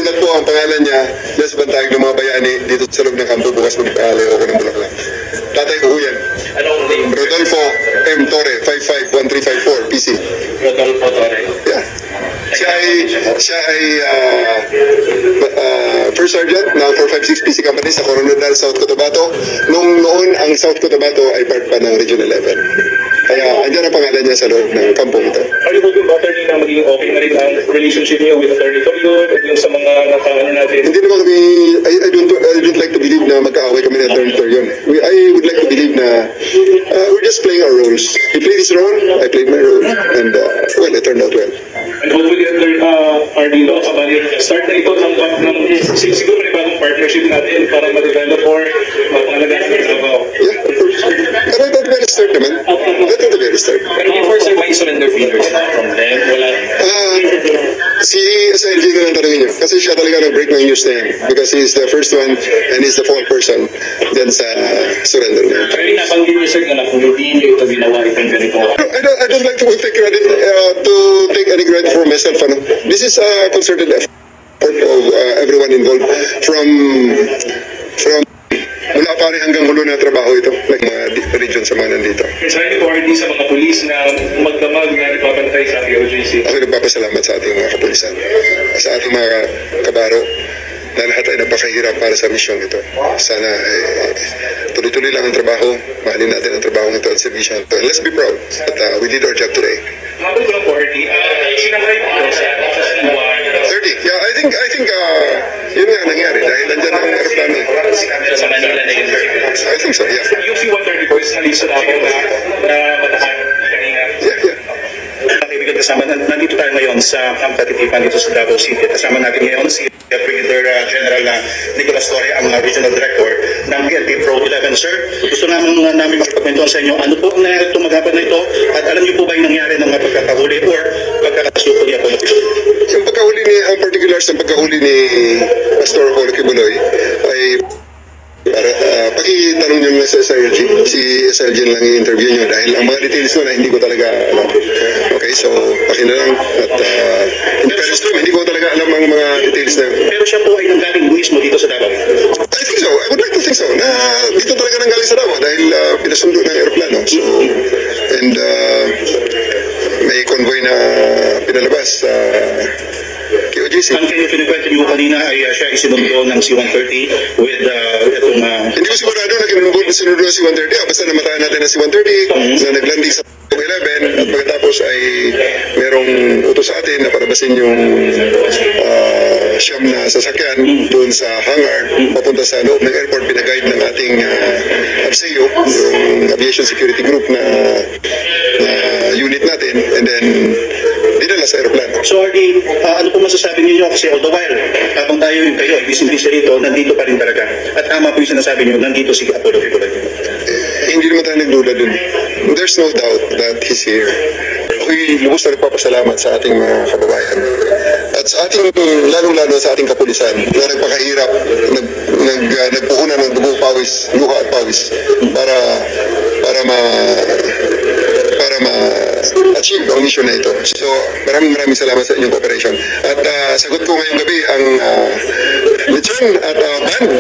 Sulat po ang pangalan niya dyan sa bantayog ng mga bayani dito sa loob ng kampo bukas magpaalay ako ng Bulacan. Tatay ko yan. Anong name? Rodolfo M. Torre, 551354, PC. Rodolfo Torre. Yeah. Siya ay First Sergeant ng 456 PC Company sa Coronadal, South Cotabato. Noon ang South Cotabato ay part pa ng Region 11. Kaya andyan ang pangalan niya sa loob ng kampong ito. Are you hoping ba, attorney, na maging okay na rin ang relationship niyo with Attorney Toyo at yung sa mga nakaano natin? Hindi naman kami, I don't like to believe na magkaaway kami ng Attorney Toyo. I would like to believe na we're just playing our roles. He played his role, I played my role, and well, it turned out well. And hopefully, RD, start na ito ng siguro may bagong partnership natin para ma-develop or mapangalagaan ng trabaho. Yeah, of course. Pero at the very start naman. At the very start. Pero before, sir, may surrender figures from them? Wala. Si SLG na lang tanongin niyo. Kasi siya talaga nag-break ng news na yan. Because he's the first one and he's the fourth person dyan sa surrender na. Pero nabanggit niyo, sir, na kung hindi niyo ito ginawa itong ganito. I don't like to take credit any credit for myself. Ano? This is a concerted effort of everyone involved from mula pare hanggang hulo na trabaho ito, like mga region sa mga nandito. Is there any authority sa mga pulis na magdamag na nagpapantay sa POJC? Ako nagpapasalamat sa ating mga kapulisan, sa ating mga kabaro, na lahat ay napakahirap para sa misyon ito. Sana tuloy-tuloy lang ang trabaho, mahalin natin ang trabaho ito at servisyon ito. And let's be proud that we did our job today. Habang ko lang, RD, sinakay po sa 30. Yeah, I think yun nga nangyari dahil nandyan ang aeroplano. sa Manila na yun, sir. I think so, yeah. Yung C-130 po is nalisa na ako na matahan kanina. Yeah. Kaibigan, kasama, nandito tayo ngayon sa Camp Katitipan dito sa Davao City. Kasama natin ngayon si Brigadier General Nicolas Torre, ang Regional Director ng PNP Pro 11. Sir, gusto namin magpagkwentuhan sa inyo, ano po ang nangyari itong maghapon na ito? At alam niyo po ba yung nangyari ng pagkakahuli or pagkakasuko niya po? Yung pagkahuli ni, ang particulars ng pagkahuli ni Pastor Paul Kibuloy ay para pakitanong nyo na sa SLG. Si SLG lang i-interview nyo dahil ang mga details nun ay hindi ko talaga alam. Okay, so pakin na lang at in fairness to him, hindi ko talaga alam ang mga details na yun. Pero siya po ay nanggaling mismo dito sa Davao. I think so, I would like to think so, na dito talaga nanggaling sa Davao dahil pinasundo ng aeroplano. So, and may convoy na pinalabas sa KOJC. Ang kinikwento niyo kanina ay siya isinundo ng C-130 with itong... Hindi ko sigurado na sinundo ng C-130. Basta namataan natin ng C-130 na naglanding sa 11 at pagkatapos ay merong utos sa atin na parabasin yung siyam na sasakyan doon sa hangar papunta sa loob ng airport. Pinaguide ng ating ABSEO, yung Aviation Security Group na unit natin, and then dinala sa aeroplano. So, RD, ano po masasabi niyo kasi all the while, habang tayo yung kayo, ibig-ibig rito, nandito pa rin talaga. At tama po yung sinasabi niyo, nandito si Apollo Kibuloy. Hindi naman tayo nagduda dun. There's no doubt that he's here. Ako'y lubos na nagpapasalamat sa ating mga kababayan. At sa ating, lalong-lalo sa ating kapulisan, na nagpakahirap, nagpuhunan ng dugo, pawis, luha at pawis, para ma-achieve ang mission na ito. So, maraming salamat sa inyong cooperation. At sagot ko ngayong gabi ang lechon at band.